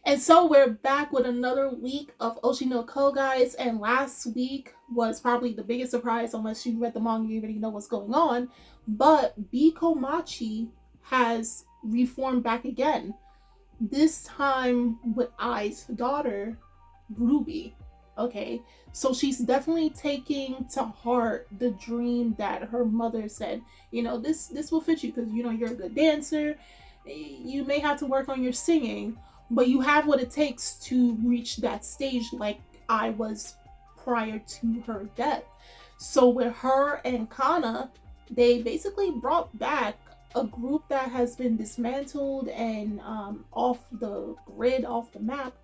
And so we're back with another week of Oshi no Ko, guys. And last week was probably the biggest surprise, unless you read the manga, you already know what's going on. But Bikomachi has reformed back again. This time with Ai's daughter, Ruby. Okay, so she's definitely taking to heart the dream that her mother said. This will fit you because you're a good dancer. You may have to work on your singing, but you have what it takes to reach that stage like I was prior to her death. So with her and Kana, they basically brought back a group that has been dismantled and off the grid, off the map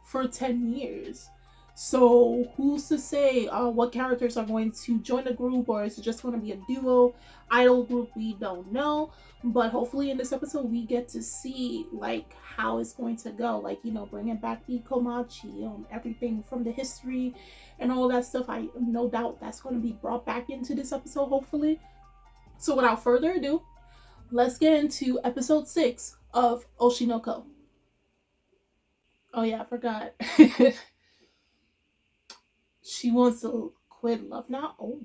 for 10 years. So who's to say what characters are going to join the group, or is it just going to be a duo idol group? We don't know, but hopefully in this episode we get to see like how it's going to go, like bringing back the Komachi, everything from the history and all that stuff. I no doubt that's going to be brought back into this episode, hopefully. So without further ado, let's get into episode 6 of Oshi no Ko. Oh yeah, I forgot. She wants to quit love now. Oh,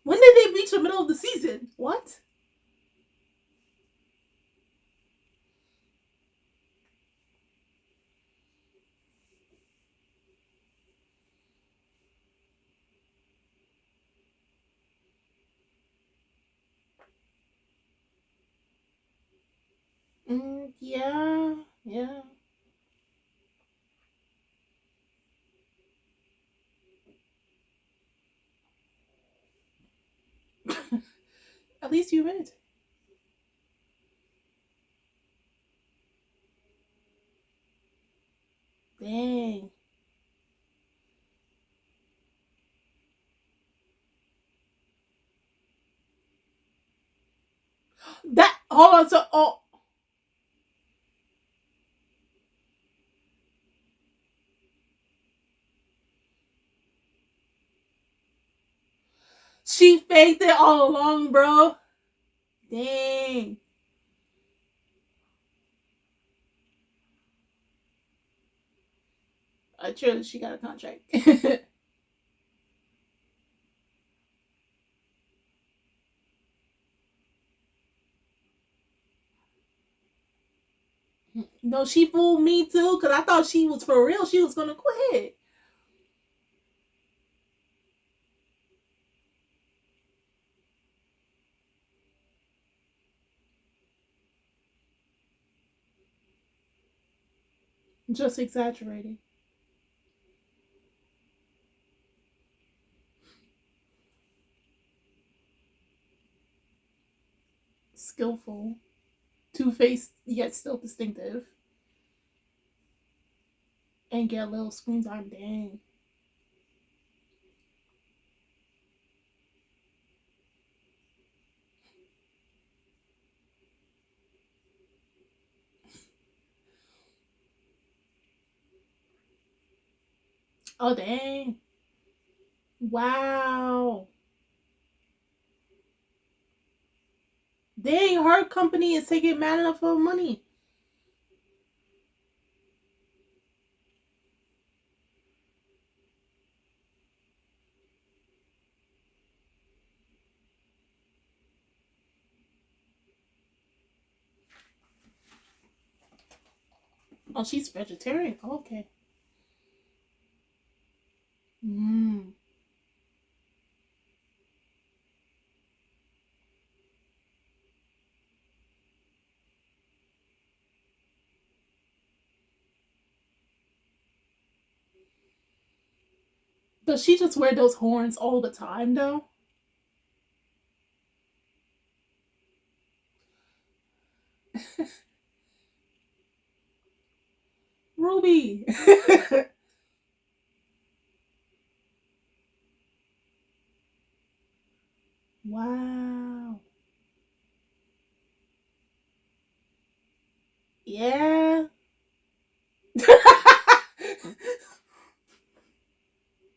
when did they reach the middle of the season? What? Yeah, yeah. At least you admit. Dang. That hold on. So she faked it all along, bro. Dang. True, she got a contract. No, she fooled me too, because I thought she was for real. She was gonna quit. Just exaggerating. Skillful. Two-faced, yet still distinctive. And get a little screen time. Dang. Oh, dang. Wow. Dang, her company is taking mad enough of money. Oh, she's vegetarian. Okay. Mm. Does she just wear those horns all the time, though? Ruby. Wow. Yeah.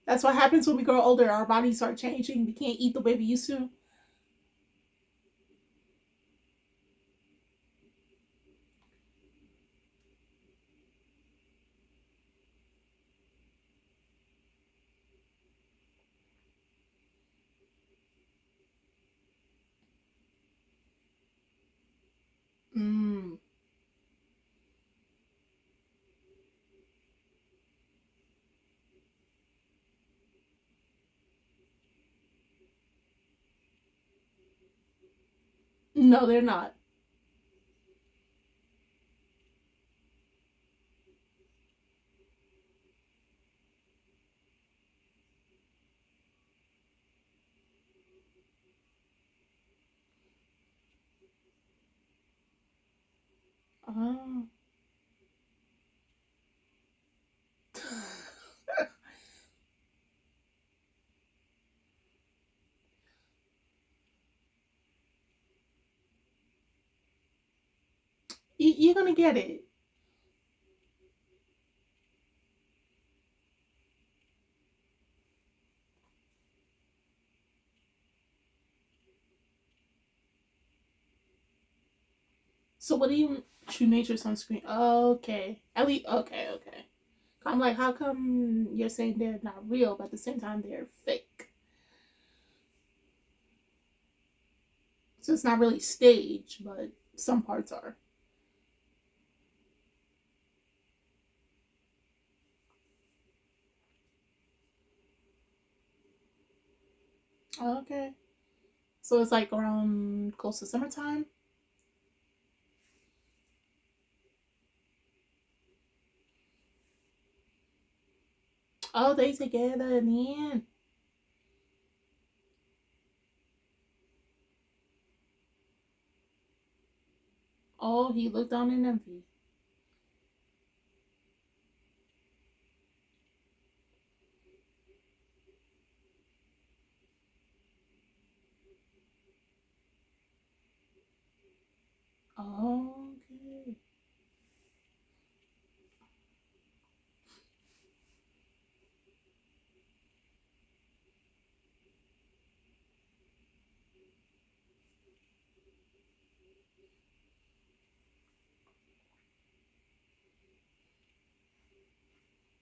That's what happens when we grow older. Our bodies start changing. We can't eat the way we used to. Mm. No, they're not. Oh. You're gonna get it. So what do you True Nature sunscreen? Okay. At least okay. I'm like, how come you're saying they're not real, but at the same time they're fake? So it's not really staged, but some parts are. Okay. So it's like around close to summertime. Oh, they together in the end. Oh, he looked down in envy. Oh, okay.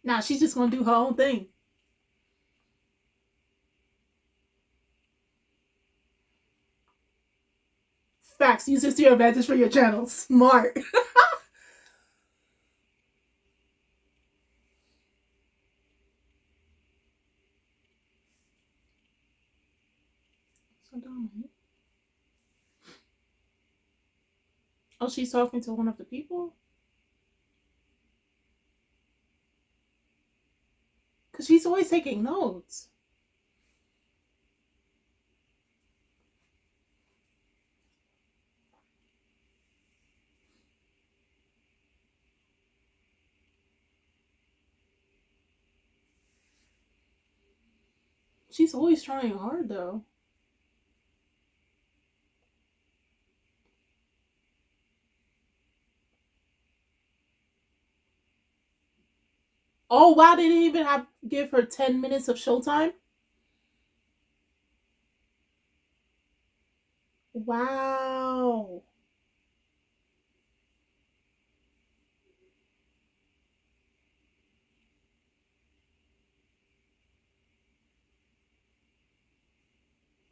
Now she's just gonna do her own thing. Facts. Use this to your advantage for your channel. Smart. So dominant. Oh, she's talking to one of the people? Because she's always taking notes. She's always trying hard, though. Oh, wow. They didn't even have give her 10 minutes of showtime? Wow.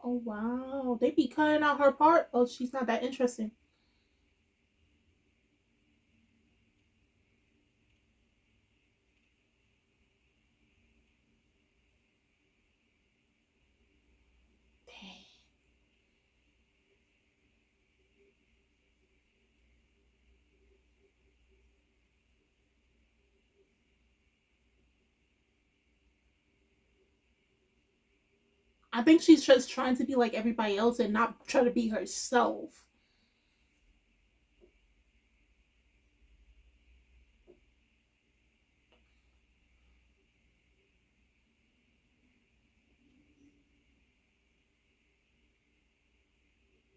Oh, wow. They be cutting out her part? Oh, she's not that interesting. Dang. I think she's just trying to be like everybody else and not try to be herself.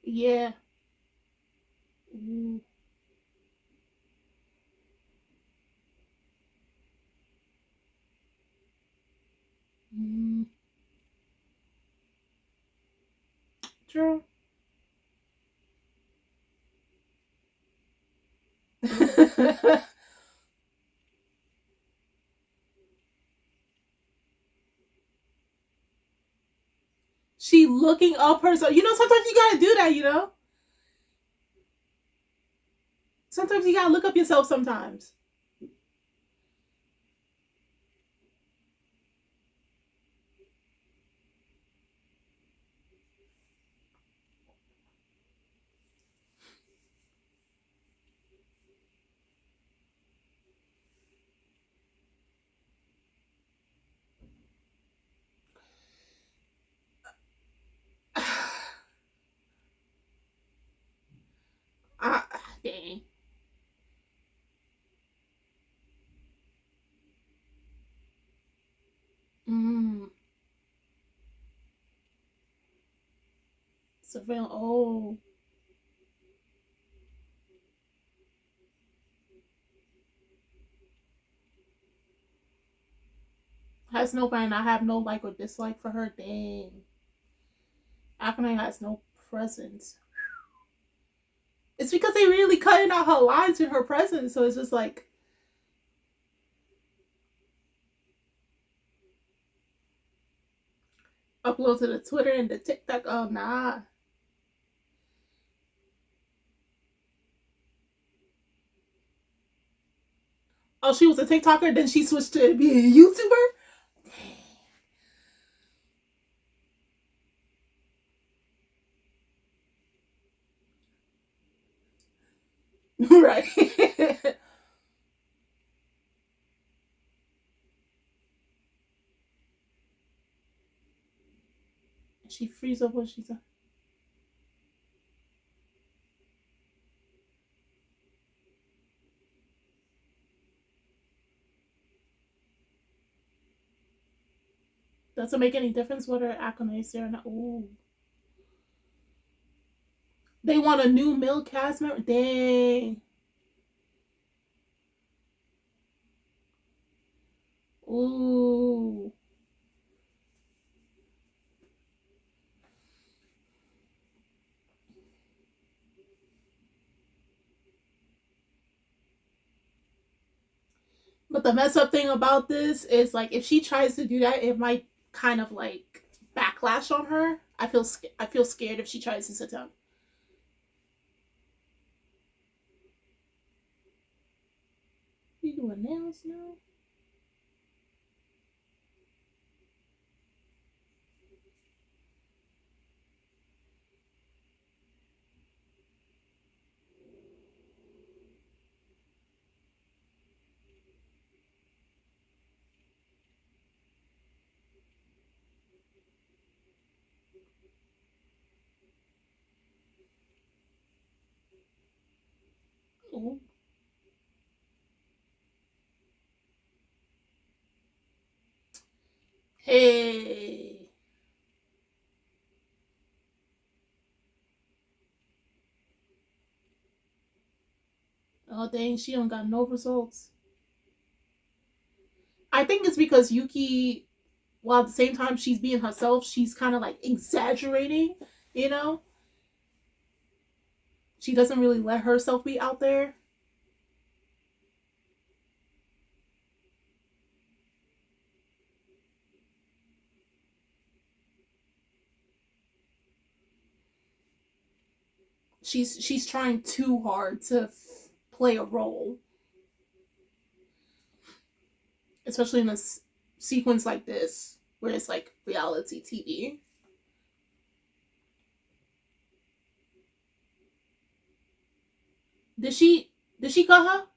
Yeah. Mm, mm, true. She looking up herself. You know, sometimes you gotta do that, you know? Sometimes you gotta look up yourself sometimes. Dang. Mm. Surveillance. Oh. Has no and I have no like or dislike for her. Dang. Akane has no presence. It's because they really cutting out her lines in her presence, so it's just like upload to the Twitter and the TikTok. Oh nah. Oh, she was a TikToker, then she switched to being a YouTuber. Right. She frees up what she's. Doesn't make any difference whether Akane is there or not. Ooh. They want a new male cast member. Dang. Ooh. But the mess up thing about this is like if she tries to do that, it might kind of like backlash on her. I feel scared if she tries this attempt. You doing nails now? Ooh. Hey. Oh dang, she don't got no results. I think it's because Yuki, while at the same time she's being herself, she's kind of like exaggerating. You know, she doesn't really let herself be out there. She's trying too hard to play a role, especially in a sequence like this where it's like reality TV. Did she? Did she cut her?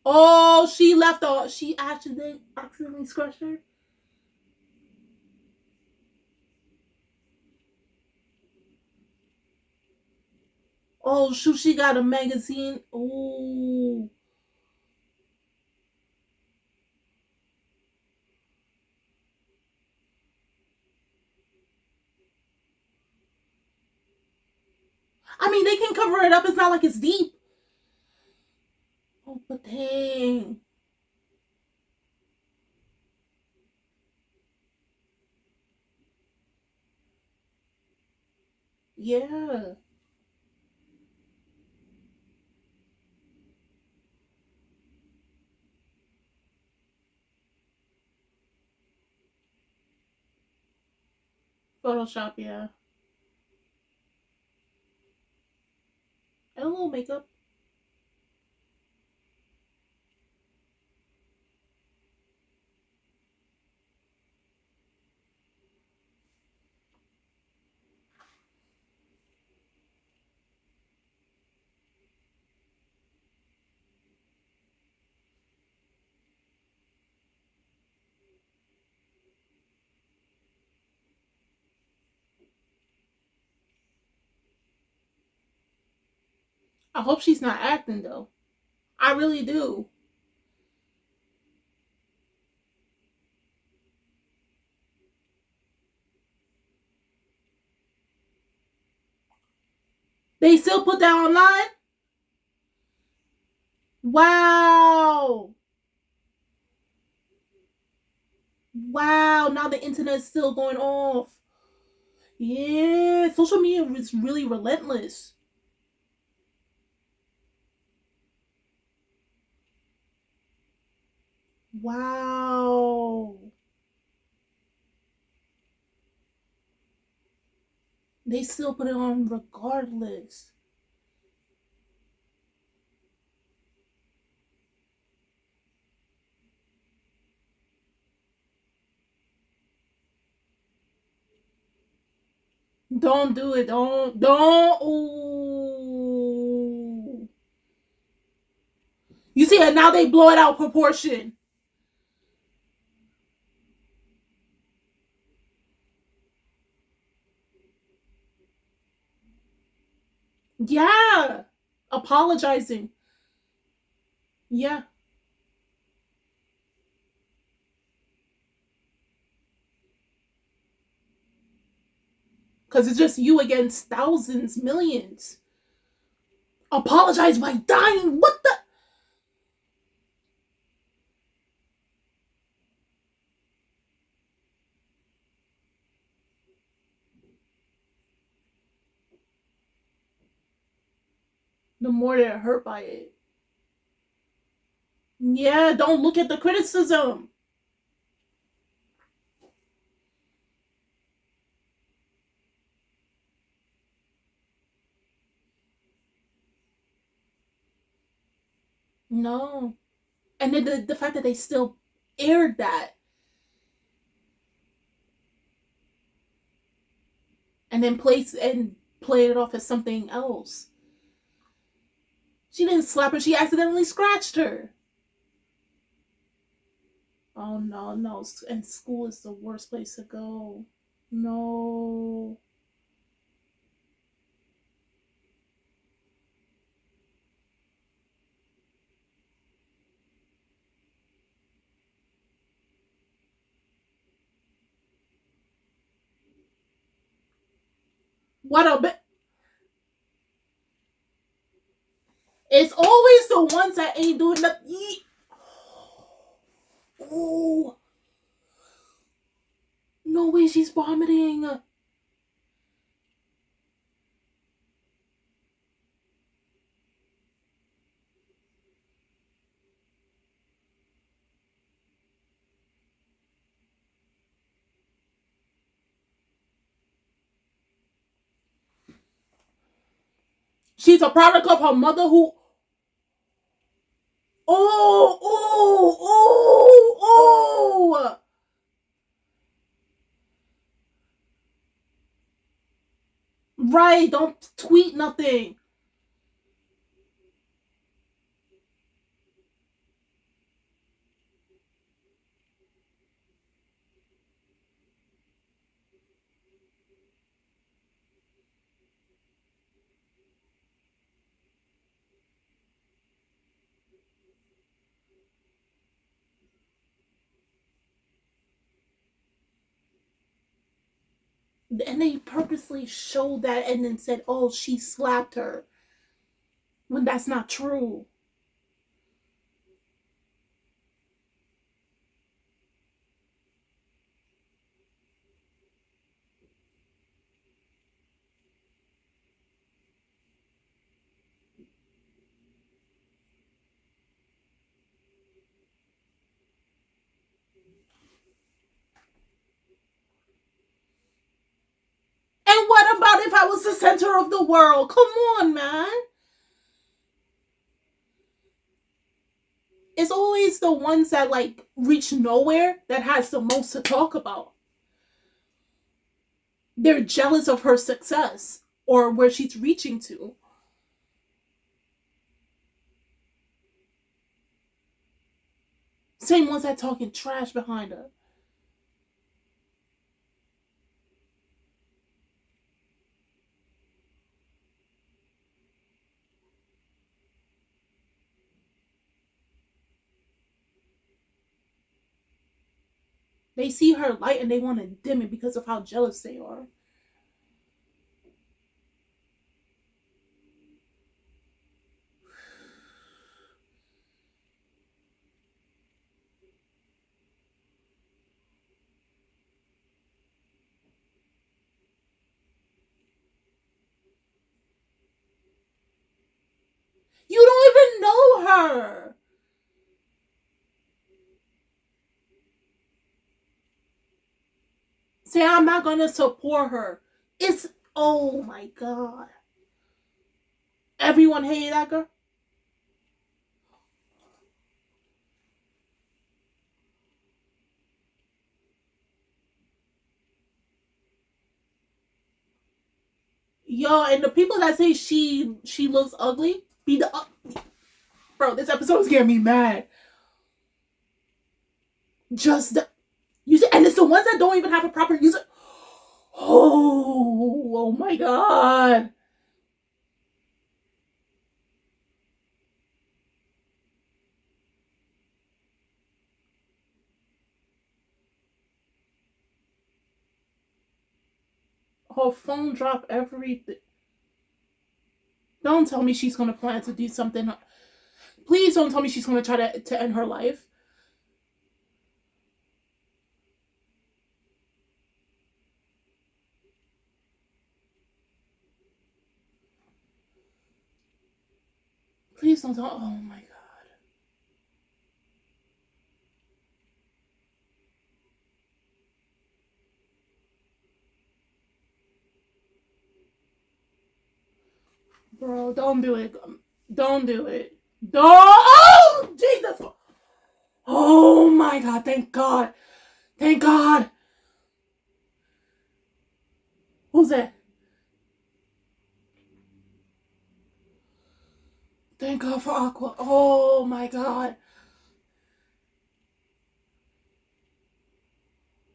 Oh, she left off. She accidentally scratched her. Oh shoot, she got a magazine. Oh, I mean they can cover it up. It's not like it's deep. Oh, but dang. Yeah. Photoshop, yeah. little makeup. I hope she's not acting though. I really do. They still put that online? Wow. Wow. Now the internet's still going off. Yeah. Social media is really relentless. Wow. They still put it on regardless. Don't do it. Don't. Ooh. You see, and now they blow it out proportion. Yeah. Apologizing. Yeah. Because it's just you against thousands, millions. Apologize by dying. What the? The more they're hurt by it. Yeah, don't look at the criticism. No. And then the fact that they still aired that and then played it off as something else. She didn't slap her, she accidentally scratched her. Oh no, no. And school is the worst place to go. No. What a bit. It's always the ones that ain't doing nothing. Oh, no way she's vomiting. She's a product of her mother who. Oh, oh, oh, oh. Right, don't tweet nothing. And they purposely showed that and then said, oh, she slapped her. When that's not true. And what about if I was the center of the world? Come on, man. It's always the ones that like reach nowhere that has the most to talk about. They're jealous of her success or where she's reaching to. Same ones that talking trash behind her. They see her light and they want to dim it because of how jealous they are. You don't even know her. Say, I'm not going to support her. It's, oh my God. Everyone hated that girl. Yo, and the people that say she looks ugly, be the bro. This episode is getting me mad. Just the user, and it's the ones that don't even have a proper user. Oh my God. Her phone drop everything. Don't tell me she's gonna plan to do something. Please don't tell me she's gonna try to end her life. Please don't tell. Oh my God. Bro, don't do it. Don't do it. Don't. Oh, Jesus. Oh my God. Thank God. Thank God. Who's that? Thank God for Aqua. Oh my God.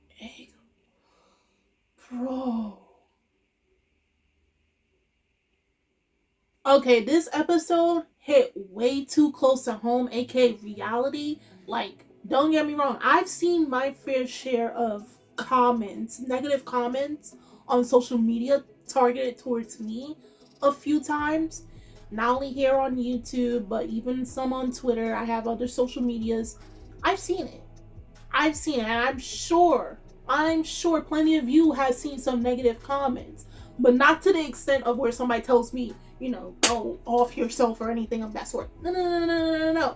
Hey, bro. Okay, this episode hit way too close to home, aka reality. Like, don't get me wrong, I've seen my fair share of comments, negative comments on social media targeted towards me a few times. Not only here on YouTube, but even some on Twitter. I have other social medias. I've seen it. I've seen it, and I'm sure plenty of you have seen some negative comments, but not to the extent of where somebody tells me, go off yourself or anything of that sort. No, no, no, no, no, no,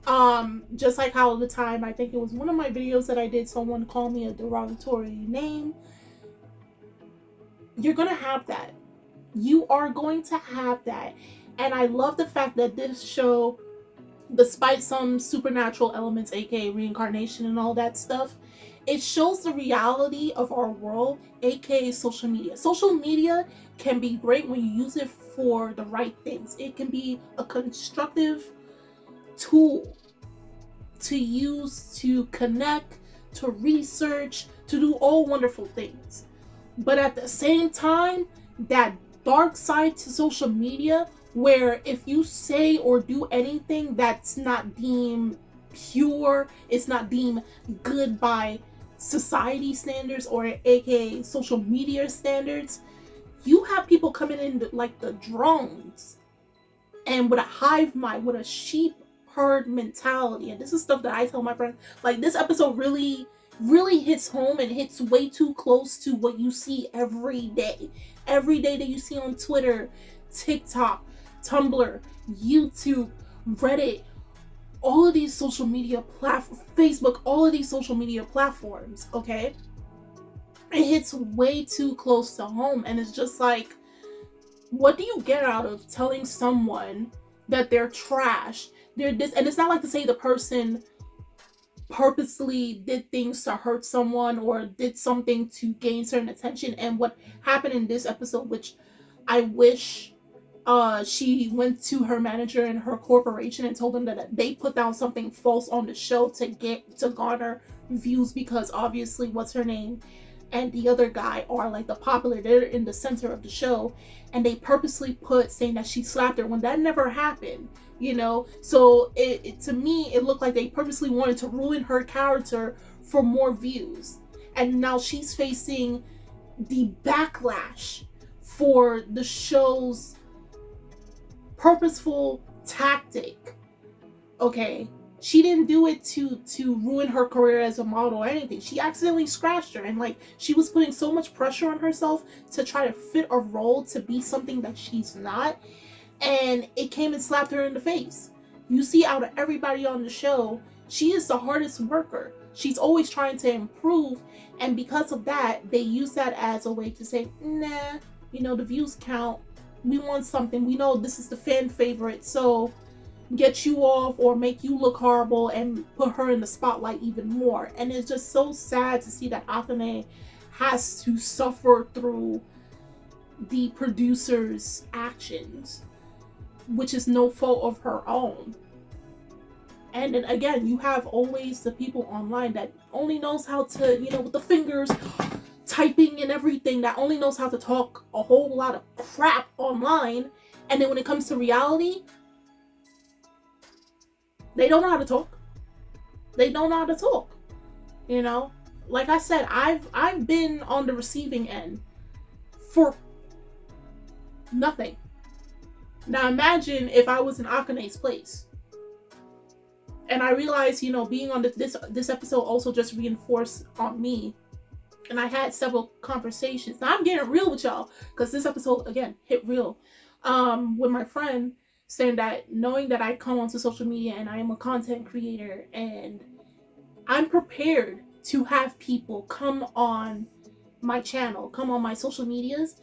no. Just like how the time I think it was one of my videos that I did, someone called me a derogatory name. You're gonna have that. You are going to have that, and I love the fact that this show, despite some supernatural elements, aka reincarnation and all that stuff, it shows the reality of our world, aka social media. Social media can be great when you use it for the right things. It can be a constructive tool to use to connect, to research, to do all wonderful things. But at the same time, that dark side to social media, where if you say or do anything that's not deemed pure, it's not deemed good by society standards or aka social media standards, you have people coming in like the drones and with a hive mind, with a sheep herd mentality. And this is stuff that I tell my friends. Like, this episode really hits home and hits way too close to what you see every day. Every day that you see on Twitter, TikTok, Tumblr, YouTube, Reddit, all of these social media platforms, Facebook, all of these social media platforms, okay? It hits way too close to home, and it's just like, what do you get out of telling someone that they're trash, and it's not like to say the person purposely did things to hurt someone or did something to gain certain attention. And what happened in this episode, which I wish she went to her manager and her corporation and told them that they put down something false on the show to garner views, because obviously what's her name and the other guy are like the popular, they're in the center of the show, and they purposely put saying that she slapped her when that never happened, you know. So to me it looked like they purposely wanted to ruin her character for more views, and now she's facing the backlash for the show's purposeful tactic. Okay, she didn't do it to ruin her career as a model or anything. She accidentally scratched her, and like she was putting so much pressure on herself to try to fit a role to be something that she's not, and it came and slapped her in the face. You see, out of everybody on the show, she is the hardest worker. She's always trying to improve, and because of that, they use that as a way to say, nah, you know, the views count. We want something. We know this is the fan favorite, so get you off or make you look horrible and put her in the spotlight even more. And it's just so sad to see that Akane has to suffer through the producer's actions, which is no fault of her own. And then again, you have always the people online that only knows how to, you know, with the fingers typing and everything, that only knows how to talk a whole lot of crap online, and then when it comes to reality, they don't know how to talk. They don't know how to talk. You know, like I said, I've been on the receiving end for nothing. Now imagine if I was in Akane's place. And I realized, you know, being on this episode also just reinforced on me. And I had several conversations. Now I'm getting real with y'all, because this episode again hit real. With my friend, saying that knowing that I come onto social media and I am a content creator, and I'm prepared to have people come on my channel, come on my social medias,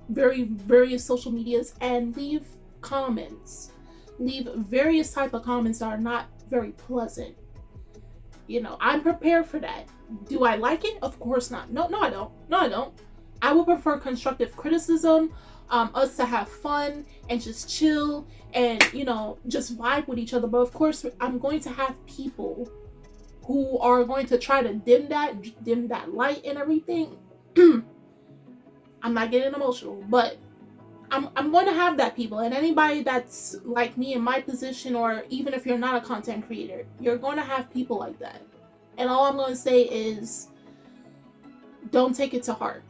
various social medias, and leave comments, leave various type of comments that are not very pleasant. You know, I'm prepared for that. Do I like it? Of course not. No, I don't. I would prefer constructive criticism, us to have fun and just chill and, you know, just vibe with each other. But of course, I'm going to have people who are going to try to dim that light and everything. I'm not getting emotional, but I'm going to have that people. And anybody that's like me in my position, or even if you're not a content creator, you're going to have people like that. And all I'm going to say is, don't take it to heart.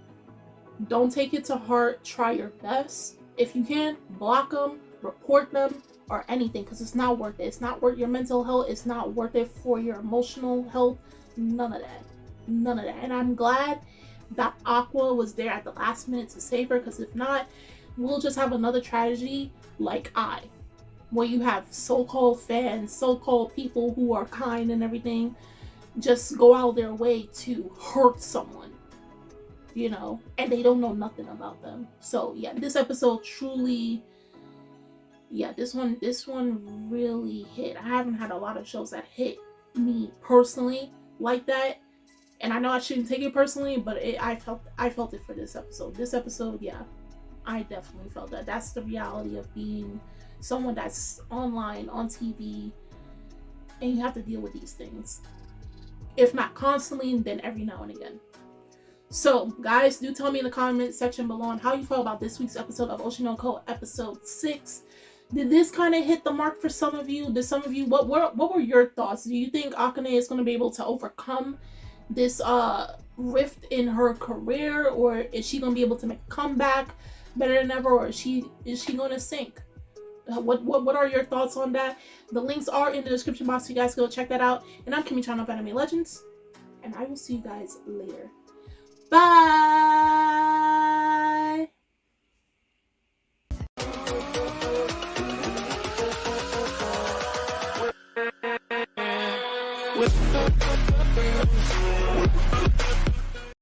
Don't take it to heart. Try your best. If you can, block them, report them, or anything, because it's not worth it. It's not worth your mental health. It's not worth it for your emotional health. None of that. None of that. And I'm glad that Aqua was there at the last minute to save her, because if not, we'll just have another tragedy like where you have so-called fans, so-called people who are kind and everything, just go out their way to hurt someone, you know, and they don't know nothing about them. So yeah, this episode truly, yeah, this one really hit. I haven't had a lot of shows that hit me personally like that, and I know I shouldn't take it personally, but I felt it for this episode. This episode, yeah, I definitely felt that. That's the reality of being someone that's online, on TV, and you have to deal with these things. If not constantly, then every now and again. So, guys, do tell me in the comment section below on how you felt about this week's episode of Oshi no Ko, episode 6. Did this kind of hit the mark for some of you? Did some of you, what were your thoughts? Do you think Akane is going to be able to overcome this rift in her career, or is she going to be able to make a comeback better than ever, or is she going to sink? What are your thoughts on that? The links are in the description box, so you guys go check that out. And I'm Kimmy, channel of Anime Legends, and I will see you guys later. Bye. With